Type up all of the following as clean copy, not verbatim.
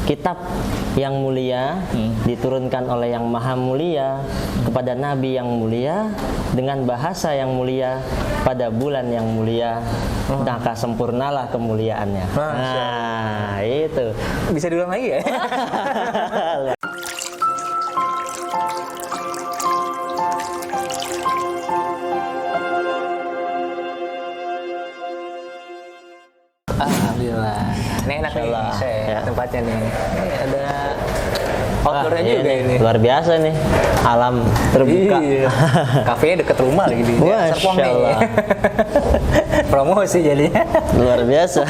kitab yang mulia diturunkan oleh yang maha mulia kepada nabi yang mulia dengan bahasa yang mulia pada bulan yang mulia, maka sempurnalah kemuliaannya. Nah, itu. Bisa diulang lagi ya? Alhamdulillah. Ini enak nih, ya. tempatnya nih. Ini ada outdoornya juga ini. Luar biasa nih, alam terbuka. Iya. Kafenya deket rumah lagi di Serpong nih. Allah. Promosi jadinya. Luar biasa.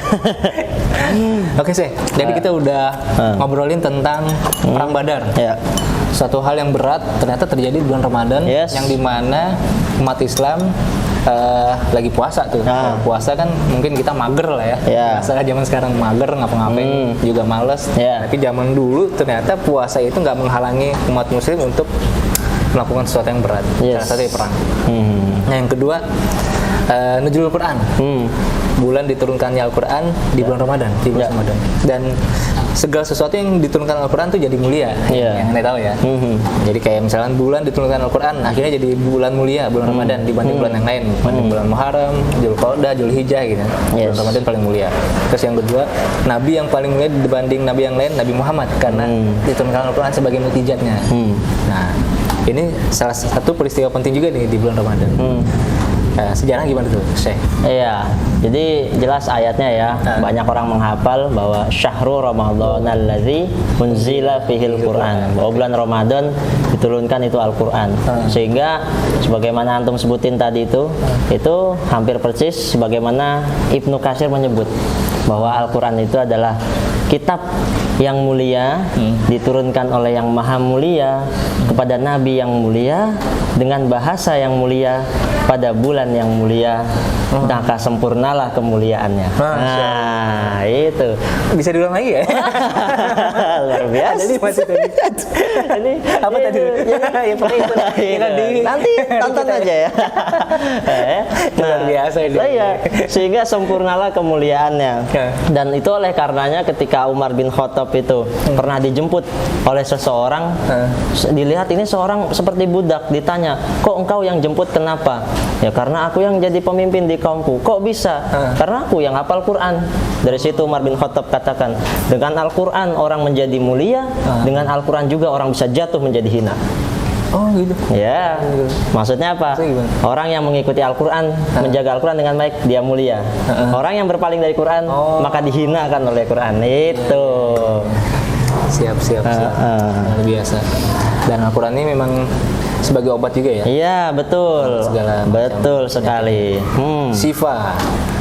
Oke sih, jadi kita udah ngobrolin tentang Perang Badar. Ya. Suatu hal yang berat ternyata terjadi di bulan Ramadan, yang dimana umat Islam lagi puasa tuh. Puasa kan mungkin kita mager lah ya. Masalah zaman sekarang mager, ngapa-ngapain juga males. Tapi zaman dulu ternyata puasa itu nggak menghalangi umat muslim untuk melakukan sesuatu yang berat. Salah satunya perang. Nah, yang kedua, Nuzulul Quran. Bulan diturunkannya Al-Quran di bulan Ramadan, di bulan Ramadan. Dan segala sesuatu yang diturunkan Al-Quran itu jadi mulia. Yang Anda tahu ya. Jadi kayak misalnya bulan diturunkan Al-Quran, akhirnya jadi bulan mulia, bulan Ramadan dibanding bulan yang lain, dibanding bulan Muharram, Dzulqa'dah, Dzulhijjah gitu. Bulan Ramadan paling mulia. Terus yang kedua, nabi yang paling mulia dibanding nabi yang lain, Nabi Muhammad, karena diturunkan Al-Quran sebagai mukjizatnya. Nah, ini salah satu peristiwa penting juga nih di bulan Ramadan. Sejarah gimana tuh, Syekh? Iya, jadi jelas ayatnya ya. Banyak orang menghafal bahwa syahrul Ramadhanal ladzi unzila fihil Quran. Bahwa bulan Ramadan diturunkan itu Al-Quran. Sehingga sebagaimana antum sebutin tadi itu hampir persis sebagaimana Ibnu Katsir menyebut bahwa Al-Quran itu adalah kitab yang mulia diturunkan oleh yang maha mulia kepada nabi yang mulia dengan bahasa yang mulia pada bulan yang mulia, maka sempurnalah kemuliaannya. Nah, itu. Bisa diulang lagi ya? Luar biasa. Jadi masih tadi. Ini apa tadi? Nanti tonton aja ya. Luar biasa ini. Iya, sehingga sempurnalah kemuliaannya. Dan itu oleh karenanya ketika Umar bin Khattab itu pernah dijemput oleh seseorang, dilihat ini seorang seperti budak, ditanya, "Kok engkau yang jemput, kenapa?" "Ya karena aku yang jadi pemimpin di kaumku." "Kok bisa?" "Karena aku yang hafal Quran." Dari situ Umar bin Khattab katakan, dengan Al-Quran orang menjadi mulia, dengan Al-Quran juga orang bisa jatuh menjadi hina. Oh gitu. Ya, maksudnya apa? Orang yang mengikuti Al-Quran, menjaga Al-Quran dengan baik, dia mulia. Orang yang berpaling dari Quran, maka dihinakan oleh Quran. Itu. Siap. Luar biasa. Dan Al-Quran ini memang sebagai obat juga ya? Iya, betul. Betul sekali.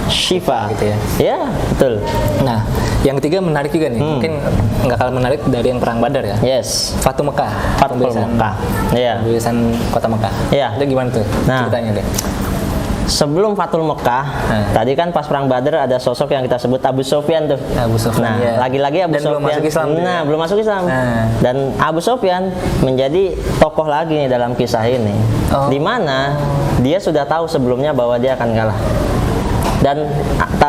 Syifa gitu ya? Iya, betul. Nah, yang ketiga menarik juga nih. Mungkin nggak kalah menarik dari yang Perang Badar ya? Yes. Fatu Mekah. Fatul Mekah. Iya. Pembebasan kota Mekah. Iya. Itu gimana tuh ceritanya deh? Sebelum Fatul Mekah, tadi kan pas Perang Badar ada sosok yang kita sebut Abu Sufyan tuh. Abu Sufyan. Nah, lagi-lagi Abu Sufyan. Belum masuk Islam. Belum masuk Islam. Dan Abu Sufyan menjadi tokoh lagi nih dalam kisah ini. Di mana dia sudah tahu sebelumnya bahwa dia akan kalah. Dan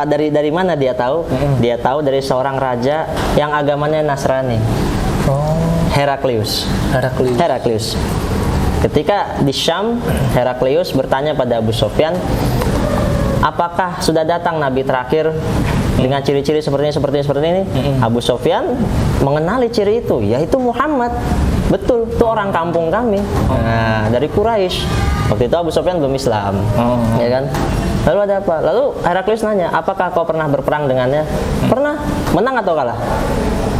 dari mana dia tahu? Dia tahu dari seorang raja yang agamanya Nasrani. Heraklius. Ketika di Syam, Heraklius bertanya pada Abu Sufyan, apakah sudah datang nabi terakhir dengan ciri-ciri seperti ini? Abu Sufyan mengenali ciri itu, yaitu Muhammad. Betul, itu orang kampung kami. Nah, dari Quraisy. Waktu itu Abu Sufyan belum Islam, ya kan? Lalu ada apa? Lalu Heraklius nanya, apakah kau pernah berperang dengannya? Pernah. Menang atau kalah?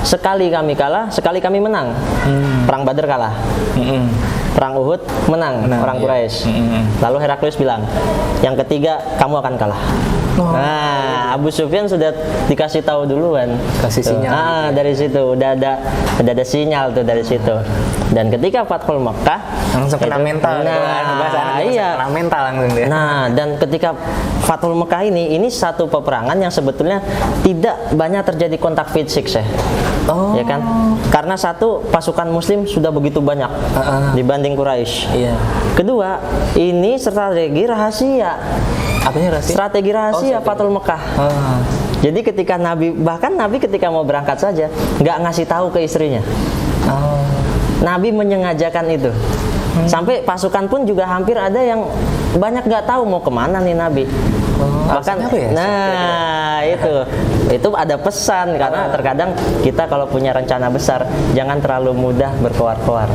Sekali kami kalah, sekali kami menang. Perang Badar kalah. Perang Uhud menang orang Quraisy. Lalu Heraklius bilang, yang ketiga kamu akan kalah. Nah, Abu Sufyan sudah dikasih tahu duluan. Kasih sinyal. Dari situ udah ada sinyal tuh dari situ. Dan ketika Fathul Mekah langsung kena mental. Iya. Kena mental langsung dia. Nah, dan ketika Fathul Mekah ini satu peperangan yang sebetulnya tidak banyak terjadi kontak fisik, ya kan? Karena satu, pasukan Muslim sudah begitu banyak dibanding Quraisy. Kedua, ini strategi rahasia. Apanya rahasia? Strategi rahasia Fathul Mekah. Jadi ketika bahkan Nabi ketika mau berangkat saja nggak ngasih tahu ke istrinya. Nabi menyengajakan itu. Sampai pasukan pun juga hampir ada yang banyak nggak tahu mau kemana nih Nabi. Bahkan, ya? nah itu ada pesan karena terkadang kita kalau punya rencana besar jangan terlalu mudah berkoar-koar.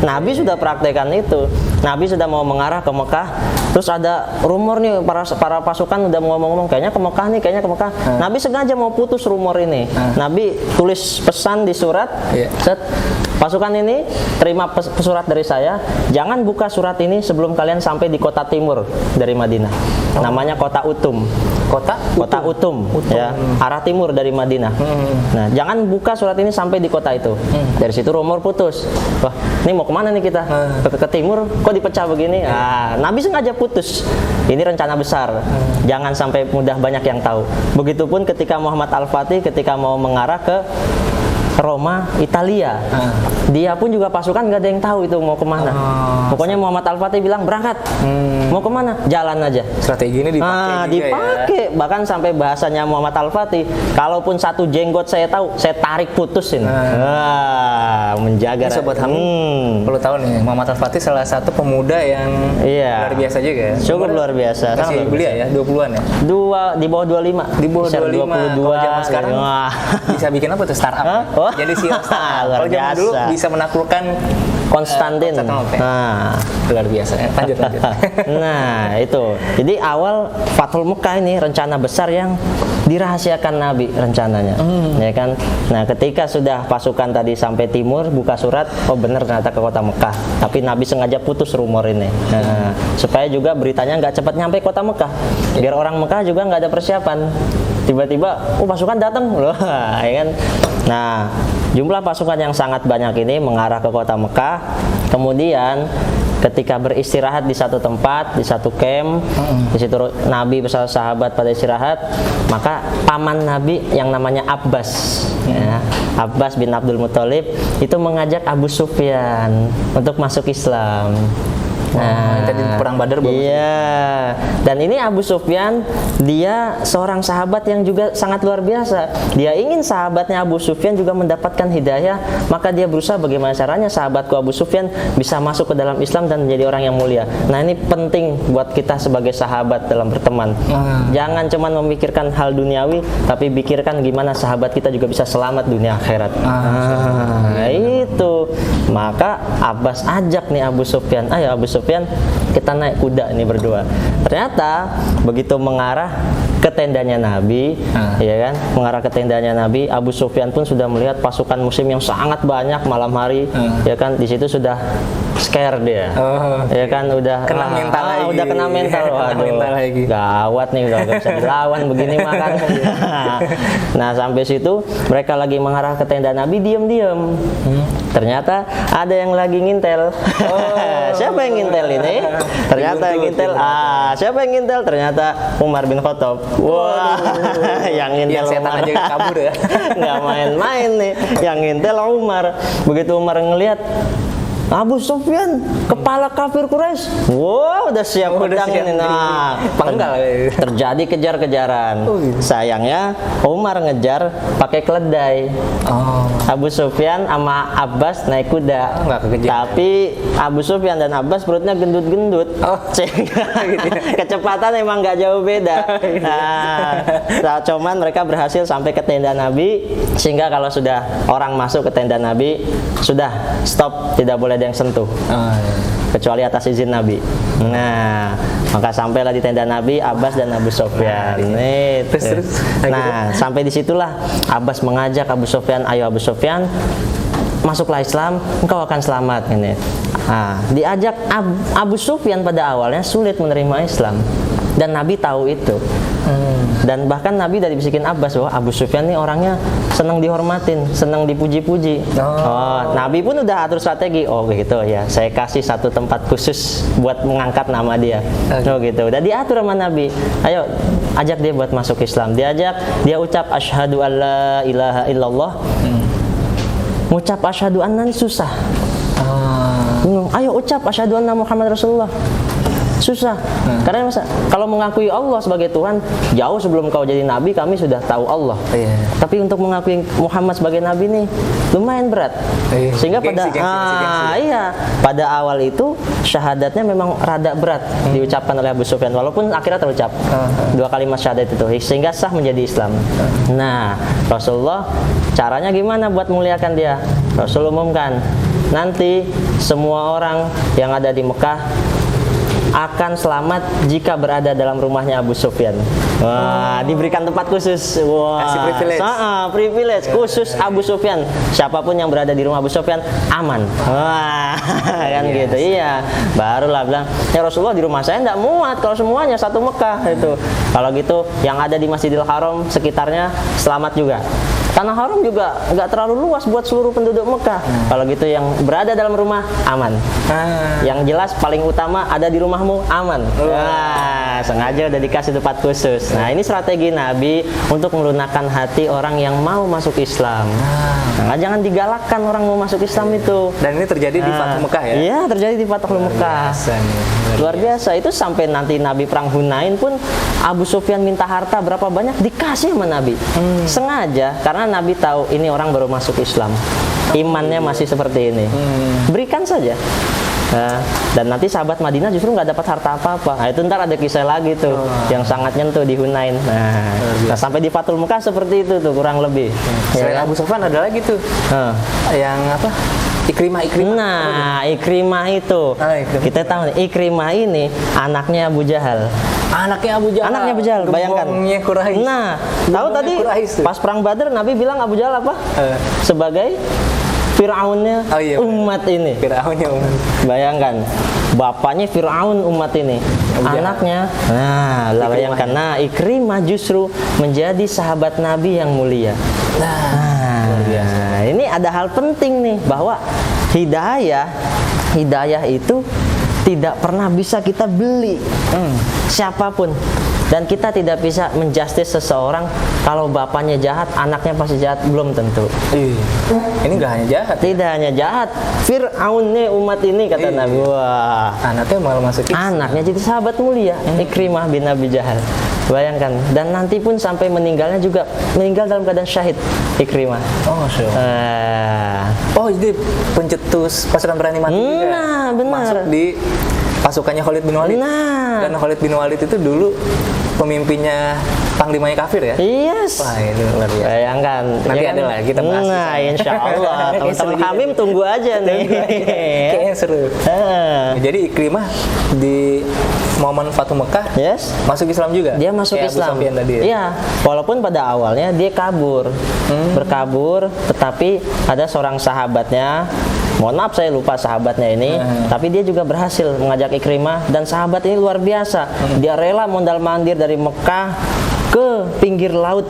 Nabi sudah praktekkan itu. Nabi sudah mau mengarah ke Mekah, terus ada rumor nih para pasukan udah mau ngomong kayaknya ke Mekah nih, kayaknya ke Mekah. Nabi sengaja mau putus rumor ini. Nabi tulis pesan di surat. Set, pasukan ini terima surat dari saya, jangan buka surat ini sebelum kalian sampai di kota timur dari Madinah. Namanya kota Utum. Kota Utum. Ya, arah timur dari Madinah. Nah, jangan buka surat ini sampai di kota itu. Dari situ rumor putus. Wah, ini mau kemana nih kita? Ke timur, kok dipecah begini? Nabi sengaja putus. Ini rencana besar. Jangan sampai mudah banyak yang tahu. Begitupun ketika Muhammad Al-Fatih ketika mau mengarah ke Roma, Italia. Dia pun juga pasukan nggak ada yang tahu itu mau kemana. Pokoknya Muhammad Al-Fatih bilang berangkat. Mau kemana? Jalan aja. Strategi ini dipakai. Ya. Bahkan sampai bahasanya Muhammad Al-Fatih, kalaupun satu jenggot saya tahu, saya tarik putusin. Menjaga. Ini Sobat Hamim, perlu tahu nih, Muhammad Al-Fatih salah satu pemuda yang luar biasa juga ya. Cukup luar biasa. Masih belia ya, 20-an ya? Di bawah 25. Di bawah 25. 22. Kalau zaman sekarang bisa bikin apa tuh startup? Jadi CEO startup. Kalau zaman dulu bisa menaklukkan Konstantin. Luar biasa ya. Lanjut. Nah, itu. Jadi awal Fathul Mekah ini rencana besar yang dirahasiakan Nabi rencananya. Ya kan? Nah, ketika sudah pasukan tadi sampai timur buka surat, oh benar ternyata ke kota Mekah. Tapi Nabi sengaja putus rumor ini. Supaya juga beritanya nggak cepat nyampe kota Mekah. Biar orang Mekah juga nggak ada persiapan. Tiba-tiba, pasukan datang loh, ya kan? Nah, jumlah pasukan yang sangat banyak ini mengarah ke kota Mekah. Kemudian ketika beristirahat di satu tempat, di satu camp, di situ Nabi bersama sahabat pada istirahat, maka paman Nabi yang namanya Abbas, ya, Abbas bin Abdul Muthalib itu mengajak Abu Sufyan untuk masuk Islam. Nah, tadi perang Badar bagus. Iya. Dan ini Abu Sufyan, dia seorang sahabat yang juga sangat luar biasa. Dia ingin sahabatnya Abu Sufyan juga mendapatkan hidayah, maka dia berusaha bagaimana caranya sahabatku Abu Sufyan bisa masuk ke dalam Islam dan menjadi orang yang mulia. Nah, ini penting buat kita sebagai sahabat dalam berteman. Jangan cuma memikirkan hal duniawi, tapi pikirkan gimana sahabat kita juga bisa selamat dunia akhirat. Itu. Maka Abbas ajak nih Abu Sufyan, ayo Abu Sufyan, kita naik kuda ini berdua. Ternyata begitu mengarah ke tendanya Nabi, ya kan? Mengarah ke tendanya Nabi, Abu Sufyan pun sudah melihat pasukan muslim yang sangat banyak malam hari, ya kan? Di situ sudah scare dia, ya kan? Udah kena mental lagi. Udah kena mental, waduh, gawat nih, udah gak bisa dilawan begini makan. Nah, sampai situ mereka lagi mengarah ke tenda Nabi, diam-diam. Ternyata ada yang lagi ngintel. Siapa yang ngintel ini? Ternyata yang ngintel. Siapa yang ngintel? Ternyata Umar bin Khattab. Wah, yang ngintel setan aja kabur ya. Nggak main-main nih. Yang ngintel Umar. Begitu Umar ngelihat Abu Sufyan, kepala kafir Quraisy. Wow, udah siap pedang ini. Nah, penggal. Terjadi kejar-kejaran. Sayangnya Umar ngejar pakai keledai. Abu Sufyan sama Abbas naik kuda. Tapi Abu Sufyan dan Abbas perutnya gendut-gendut. Kecepatan emang nggak jauh beda. Nah, cuman mereka berhasil sampai ke tenda Nabi, sehingga kalau sudah orang masuk ke tenda Nabi, sudah stop, tidak boleh ada yang sentuh, kecuali atas izin Nabi. Nah, maka sampailah di tenda Nabi Abbas dan Abu Sufyan. Nah, sampai disitulah Abbas mengajak Abu Sufyan, ayo Abu Sufyan, masuklah Islam, engkau akan selamat. Ini. Nah, diajak Abu Sufyan pada awalnya sulit menerima Islam, dan Nabi tahu itu. Dan bahkan Nabi dari bisikin Abbas bahwa Abu Sufyan ini orangnya senang dihormatin, senang dipuji-puji. Nabi pun udah atur strategi. Oh gitu ya, saya kasih satu tempat khusus buat mengangkat nama dia. Oh gitu. Udah diatur sama Nabi. Ayo ajak dia buat masuk Islam. Diajak, dia ucap asyhadu alla ilaha illallah. Ngucap asyhadu anna ini susah. Ayo ucap asyhadu anna Muhammad Rasulullah. Susah. Karena masa kalau mengakui Allah sebagai Tuhan, jauh sebelum kau jadi nabi kami sudah tahu Allah. Tapi untuk mengakui Muhammad sebagai nabi nih lumayan berat. Sehingga gengsi. Pada awal itu syahadatnya memang rada berat diucapkan oleh Abu Sufyan, walaupun akhirnya terucap 2 kalimat syahadat itu sehingga sah menjadi Islam. Nah, Rasulullah caranya gimana buat muliakan dia? Rasul umumkan, nanti semua orang yang ada di Mekah akan selamat jika berada dalam rumahnya Abu Sufyan. Wah, diberikan tempat khusus. Wah, kasih privilege. Privilege khusus Abu Sufyan. Siapapun yang berada di rumah Abu Sufyan aman. Wah, kan gitu. Iya. Barulah bilang, ya Rasulullah di rumah saya enggak muat kalau semuanya satu Mekah itu. Kalau gitu yang ada di Masjidil Haram sekitarnya selamat juga. Tanah Haram juga nggak terlalu luas buat seluruh penduduk Mekah. Kalau gitu yang berada dalam rumah aman. Yang jelas paling utama ada di rumahmu aman. Nah, sengaja udah dikasih tempat khusus. Nah, ini strategi Nabi untuk melunakkan hati orang yang mau masuk Islam. Nah, jangan digalakkan orang mau masuk Islam itu. Dan ini terjadi di Fathu Mekah ya? Iya, terjadi di Fathu Mekah. Luar biasa. Itu sampai nanti Nabi perang Hunain pun Abu Sufyan minta harta berapa banyak dikasih sama Nabi. Sengaja karena Nabi tahu ini orang baru masuk Islam, imannya masih seperti ini, berikan saja. Nah, dan nanti sahabat Madinah justru nggak dapat harta apa-apa. Nah, itu ntar ada kisah lagi tuh yang sangat nyentuh di Hunain. Nah, sampai di Fathul Mekah seperti itu tuh kurang lebih. Selain Abu Sufyan ada lagi tuh, yang apa? Ikrimah. Nah, Ikrimah itu kita tahu nih, Ikrimah ini anaknya Abu Jahal. Anaknya Abu Jahal, bayangkan. Nah, tahu tadi pas perang Badar Nabi bilang Abu Jahal apa? Sebagai Fir'aunnya umat ini. Fir'aunnya umat. Bayangkan, bapaknya Fir'aun umat ini. Anaknya, bayangkan. Nah, Ikrimah justru menjadi sahabat Nabi yang mulia. Nah, ini ada hal penting nih, bahwa hidayah itu tidak pernah bisa kita beli siapapun, dan kita tidak bisa menjustis seseorang kalau bapaknya jahat, anaknya pasti jahat, belum tentu. Ini nggak hanya jahat, tidak hanya jahat, Fir'aunnya umat ini kata Nabi. Wah, anaknya malah masuk Islam. Anaknya jadi sahabat mulia, Ikrimah bin Abi Jahal. Bayangkan, dan nanti pun sampai meninggalnya juga meninggal dalam keadaan syahid Ikrimah. Jadi pencetus pasukan berani mati juga. Nah, benar. Masuk di pasukannya Khalid bin Walid. Dan Khalid bin Walid itu dulu pemimpinnya panglimanya kafir ya? Yes. Wah, ini luar biasa. Bayangkan. Nanti ada lah kita bahas. Nah, insya Allah. Teman-teman Hamim tunggu aja nih. Kayaknya seru. Jadi Ikrimah di momen Fathu Mekah masuk Islam juga? Dia masuk Islam. Iya. Walaupun pada awalnya dia berkabur, tetapi ada seorang sahabatnya, mohon maaf saya lupa sahabatnya ini, tapi dia juga berhasil mengajak Ikrimah, dan sahabat ini luar biasa. Dia rela mondar-mandir dari Mekah ke pinggir laut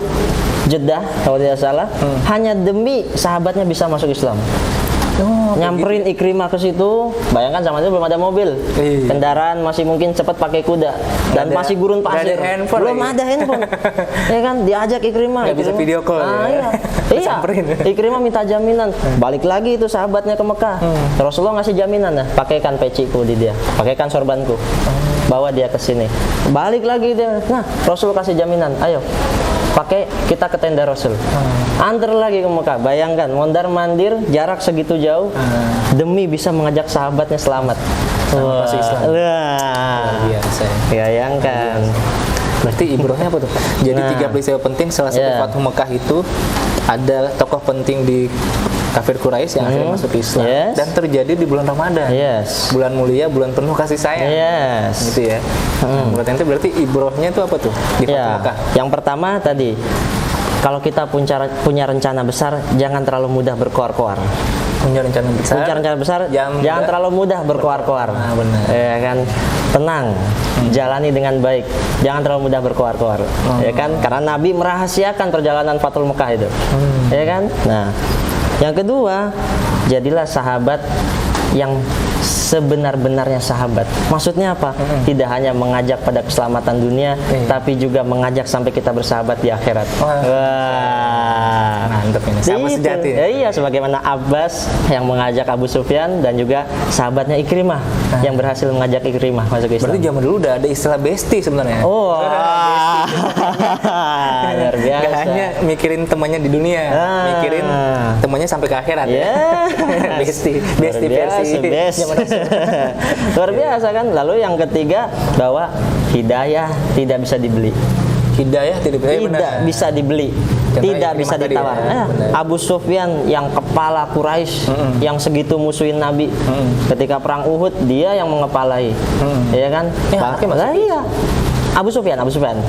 Jeddah kalau tidak salah, hanya demi sahabatnya bisa masuk Islam. Nyamperin Ikrimah ke situ. Bayangkan zaman itu belum ada mobil, kendaraan masih mungkin cepat pakai kuda, dan masih gurun pasir, belum ada handphone. Ya kan, diajak Ikrimah. Nggak bisa video call. Ikrimah minta jaminan. Balik lagi itu sahabatnya ke Mekah. Rasulullah ngasih jaminan, pakaikan peciku di dia, pakaikan sorbanku, bawa dia ke sini. Balik lagi dia. Nah, Rasul kasih jaminan, ayo pakai, kita ke tenda Rasul. Antar lagi ke Mekah. Bayangkan, mondar-mandir jarak segitu jauh demi bisa mengajak sahabatnya selamat. Masuk Islam. Biasa. Bayangkan. Berarti ibrohnya apa tuh? Jadi 3 peristiwa penting, salah satu Fathu Mekah itu ada tokoh penting di kafir Quraisy yang akhirnya masuk Islam, dan terjadi di bulan Ramadan, bulan mulia, bulan penuh kasih sayang, gitu ya. Menurut ente berarti ibrohnya itu apa tuh di Fathu Mekah? Yang pertama tadi, kalau kita punya rencana besar, jangan terlalu mudah berkoar-koar. Punya rencana besar, jangan terlalu mudah berkoar-koar. Benar. Ya kan, tenang, jalani dengan baik, jangan terlalu mudah berkoar-koar. Ya kan, karena Nabi merahasiakan perjalanan Fathul Mekah itu. Ya kan. Nah, yang kedua, jadilah sahabat yang sebenar-benarnya sahabat. Maksudnya apa? Tidak hanya mengajak pada keselamatan dunia, tapi juga mengajak sampai kita bersahabat di akhirat. Wah, mantap ini. Sahabat sejati. Iya, sebagaimana Abbas yang mengajak Abu Sufyan dan juga sahabatnya Ikrimah yang berhasil mengajak Ikrimah masuk Islam. Berarti zaman dulu udah ada istilah bestie sebenarnya. Oh, luar biasa. Gak hanya mikirin temannya di dunia, mikirin temannya sampai ke akhirat. Bestie versi zaman luar biasa kan. Lalu yang ketiga, bahwa hidayah tidak bisa dibeli. Hidayah tidak bisa dibeli. Contoh tidak bisa ditawar. Abu Sufyan yang kepala Quraisy yang segitu musuhin Nabi, ketika perang Uhud dia yang mengepalai, ya kan? Iya. Abu Sufyan. Abu Sufyan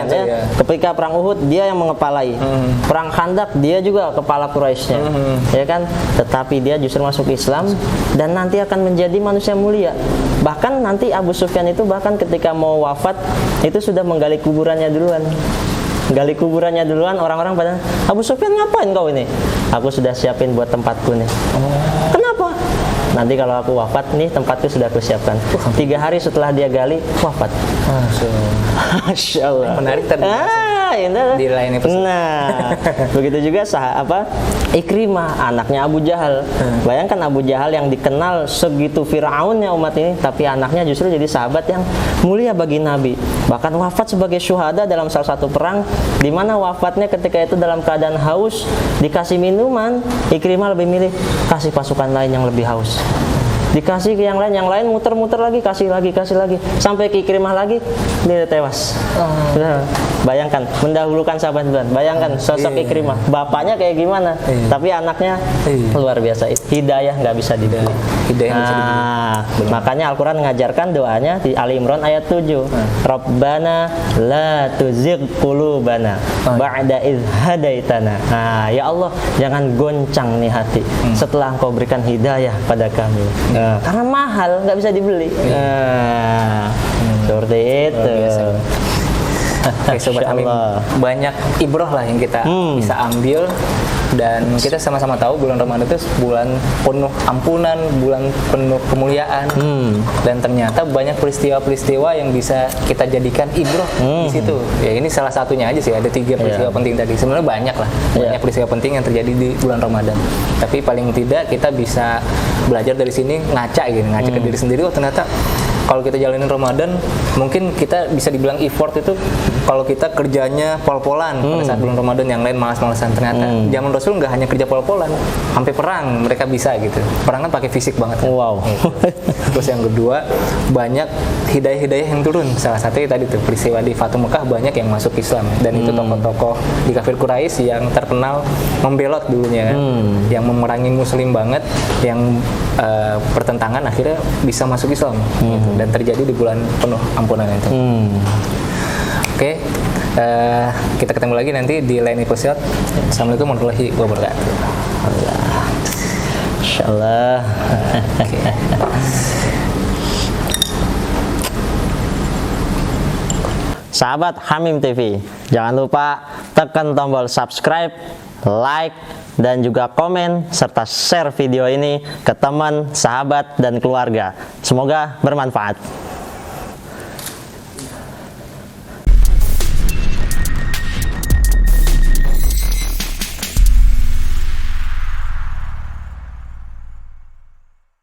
ya. Ketika perang Uhud dia yang mengepalai. Perang Khandaq dia juga kepala Quraisynya. Ya kan? Tetapi dia justru masuk Islam dan nanti akan menjadi manusia mulia. Bahkan nanti Abu Sufyan itu bahkan ketika mau wafat itu sudah menggali kuburannya duluan. Gali kuburannya duluan, orang-orang pada, Abu Sufyan ngapain kau ini? Aku sudah siapin buat tempatku nih. Kenapa? Nanti kalau aku wafat nih, tempatku sudah aku siapkan. 3 hari setelah dia gali, wafat. Masya Allah. Menarik tadi. Di lain episode. Nah, begitu juga Ikrimah, anaknya Abu Jahal. Bayangkan Abu Jahal yang dikenal segitu Fir'aunnya umat ini, tapi anaknya justru jadi sahabat yang mulia bagi Nabi. Bahkan wafat sebagai syuhada dalam salah satu perang, di mana wafatnya ketika itu dalam keadaan haus, dikasih minuman, Ikrimah lebih milih kasih pasukan lain yang lebih haus. Dikasih ke yang lain muter-muter lagi, kasih lagi, sampai ke Ikrimah lagi, dia tewas. Bayangkan, mendahulukan sahabat duluan. Bayangkan sosok Ikrimah, bapaknya kayak gimana, tapi anaknya luar biasa. Hidayah nggak bisa dibeli. Makanya Al-Quran mengajarkan doanya di Ali Imran ayat 7. Rabbana la tuzigh qulubana ba'da idh hadaitana. Ya Allah, jangan goncang nih hati setelah Engkau berikan hidayah pada kami. Karena mahal, nggak bisa dibeli. Seperti itu. Oke, Sobat Hamim, banyak ibroh lah yang kita bisa ambil, dan kita sama-sama tahu bulan Ramadan itu bulan penuh ampunan, bulan penuh kemuliaan, dan ternyata banyak peristiwa-peristiwa yang bisa kita jadikan ibroh di situ. Ya ini salah satunya aja sih, ada 3 peristiwa penting tadi. Sebenarnya banyak lah, banyak peristiwa penting yang terjadi di bulan Ramadan. Tapi paling tidak kita bisa belajar dari sini, ngaca ke diri sendiri. Oh ternyata kalau kita jalanin Ramadan, mungkin kita bisa dibilang effort itu kalau kita kerjanya pol-polan pada saat bulan Ramadan, yang lain malas-malasan. Ternyata zaman Rasul nggak hanya kerja pol-polan, sampai perang mereka bisa gitu. Perang kan pakai fisik banget kan? Wow. Terus yang kedua, banyak hidayah-hidayah yang turun. Salah satunya tadi tuh peristiwa di Fatu Mekah, banyak yang masuk Islam, dan itu tokoh-tokoh di kafir Quraisy yang terkenal membelot dulunya kan? Yang memerangi Muslim banget, yang pertentangan akhirnya bisa masuk Islam gitu. Dan terjadi di bulan penuh ampunan itu. Oke, kita ketemu lagi nanti di lain episode. Assalamualaikum warahmatullahi wabarakatuh. Insyaallah. Sahabat Hamim TV, jangan lupa tekan tombol subscribe, like, dan juga komen, serta share video ini ke teman, sahabat, dan keluarga. Semoga bermanfaat.